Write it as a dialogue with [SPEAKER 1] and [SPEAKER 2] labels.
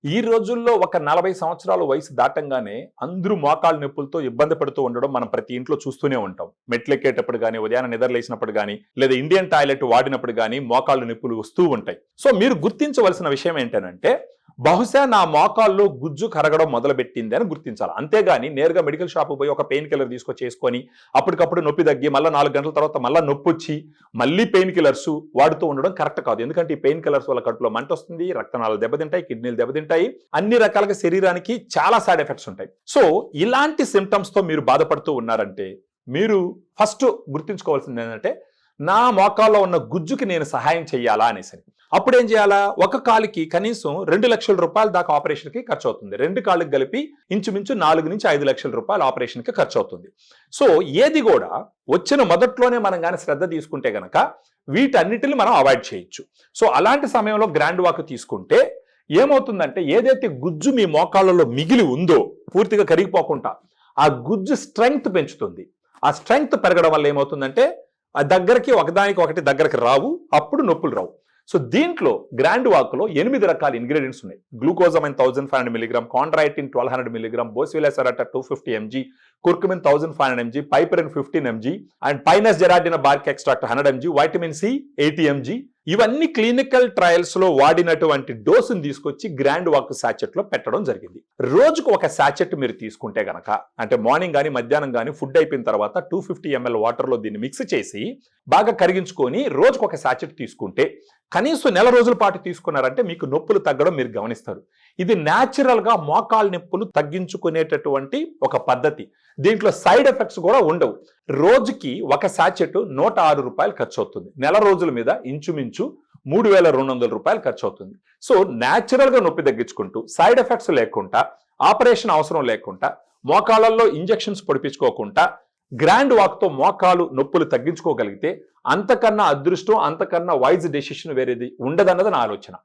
[SPEAKER 1] ఈ రోజుల్లో ఒక 40 సంవత్సరాల వయసు దాటంగానే అందరూ మోకాళ్ళ నొప్పులతో ఇబ్బంది పడుతూ ఉండడం మనం ప్రతి ఇంట్లో చూస్తూనే ఉంటాం. మెట్లెక్కేటప్పుడు గానీ, ఉదయాన్నే నిద్రలేసినప్పుడు గానీ, లేదా ఇండియన్ టాయిలెట్ వాడినప్పుడు గానీ మోకాళ్ళ నొప్పులు వస్తూ ఉంటాయి. సో మీరు గుర్తించవలసిన విషయం ఏంటనంటే, బహుశా నా మోకాల్లో గుజ్జు కరగడం మొదలుపెట్టింది అని గుర్తించాలి. అంతేగాని నేరుగా మెడికల్ షాప్‌కి పోయి ఒక పెయిన్ కిల్లర్ తీసుకొచ్చేసుకొని, అప్పటికప్పుడు నొప్పి తగ్గి, మళ్ళా 4 గంటల తర్వాత మళ్ళా నొప్పొచ్చి, మళ్ళీ పెయిన్ కిల్లర్స్ వాడుతూ ఉండడం కరెక్ట్ కాదు. ఎందుకంటే ఈ పెయిన్ కిల్లర్స్ వల్ల కడుపులో మంటొస్తుంది, రక్తనాళాలు దెబ్బతింటాయి, కిడ్నీలు దెబ్బతింటాయి. అన్ని రకాలుగా శరీరానికి చాలా సైడ్ ఎఫెక్ట్స్ ఉంటాయి. సో ఇలాంటి సిమ్టమ్స్ తో మీరు బాధపడుతూ ఉన్నారంటే, మీరు ఫస్ట్ గుర్తుంచుకోవాల్సింది ఏంటంటే, నా మోకాల్లో ఉన్న గుజ్జుకి నేను సహాయం చేయాలా అనేసి. అప్పుడు ఏం చేయాలా? ఒక కాలికి కనీసం 2 లక్షల రూపాయల దాకా ఆపరేషన్ కి ఖర్చు అవుతుంది. 2 కాళ్ళకి కలిపి ఇంచుమించు 4 నుంచి 5 లక్షల రూపాయలు ఆపరేషన్ కి ఖర్చు అవుతుంది. సో ఏది కూడా వచ్చిన మొదట్లోనే మనం కానీ శ్రద్ధ తీసుకుంటే గనక వీటన్నిటిని మనం అవాయిడ్ చేయొచ్చు. సో అలాంటి సమయంలో గ్రాండ్ వాక్ తీసుకుంటే ఏమవుతుందంటే, ఏదైతే గుజ్జు మీ మోకాళ్ళలో మిగిలి ఉందో పూర్తిగా కరిగిపోకుండా ఆ గుజ్జు స్ట్రెంగ్త్ పెంచుతుంది. ఆ స్ట్రెంగ్త్ పెరగడం వల్ల ఏమవుతుందంటే, ఆ దగ్గరికి ఒకదానికి ఒకటి దగ్గరికి రావు, అప్పుడు నొప్పులు రావు. సో దీంట్లో గ్రాండ్ వాక్ లో 8 రకాల ఇంగ్రీడియంట్స్ ఉన్నాయి. Glucosamine 1500 mg, chondroitin 1200 mg, boswellia serrata 250 mg, curcumin 1500 mg, piperine 15 mg and pinus gerardiana bark extract 100 mg, vitamin C 80 mg. ఇవన్నీ క్లినికల్ ట్రయల్స్ లో వాడినటువంటి డోసును తీసుకొచ్చి గ్రాండ్ వాక్ సాచెట్ లో పెట్టడం జరిగింది. రోజుకు ఒక సాచెట్ మీరు తీసుకుంటే గనక, అంటే మార్నింగ్ కానీ మధ్యాహ్నం కానీ ఫుడ్ అయిపోయిన తర్వాత 250 ml వాటర్ లో దీన్ని మిక్స్ చేసి బాగా కరిగించుకొని రోజుకు ఒక సాచెట్ తీసుకుంటే, కనీసం నెల రోజుల పాటు తీసుకున్నారంటే మీకు నొప్పులు తగ్గడం మీరు గమనిస్తారు. ఇది న్యాచురల్ గా మోకాళ్ళ నొప్పులు తగ్గించుకునేటటువంటి ఒక పద్ధతి. దీంట్లో సైడ్ ఎఫెక్ట్స్ కూడా ఉండవు. రోజుకి ఒక సాచెట్ 106 రూపాయలు ఖర్చు అవుతుంది. నెల రోజుల మీద ఇంచుమించు 3200 రూపాయలు ఖర్చు అవుతుంది. సో న్యాచురల్ గా నొప్పి తగ్గించుకుంటూ, సైడ్ ఎఫెక్ట్స్ లేకుండా, ఆపరేషన్ అవసరం లేకుండా, మోకాళ్ళల్లో ఇంజెక్షన్స్ పొడిపించుకోకుండా గ్రాండ్ వాక్ తో మోకాలు నొప్పులు తగ్గించుకోగలిగితే అంతకన్నా అదృష్టం, అంతకన్నా వైజ్ డెసిషన్ వేరేది ఉండదన్నది నా ఆలోచన.